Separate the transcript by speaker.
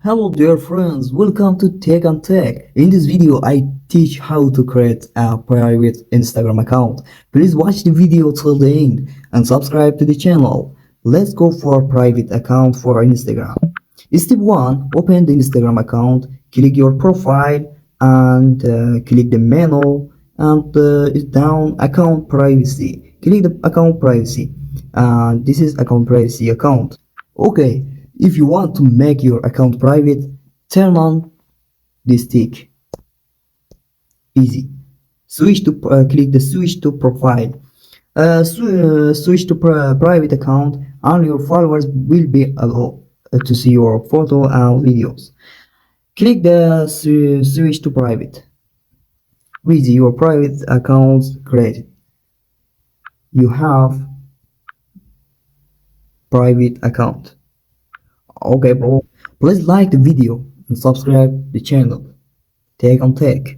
Speaker 1: Hello dear friends, welcome to Tech and Tech. In this video I teach how to create a private Instagram account. Please watch the video till the end and subscribe to the channel. Let's go for private account for Instagram. Step 1. Open the Instagram account, click your profile and click the menu and it's down account privacy. Click the account privacy and this is account privacy account. Okay, if you want to make your account private, turn on this tick. Easy. Switch to click the switch to profile. Switch to private account, and your followers will be able to see your photo and videos. Click the switch to private. Easy, your private account created. You have private account. Okay, bro. Please like the video and subscribe the channel. Tech on Tech.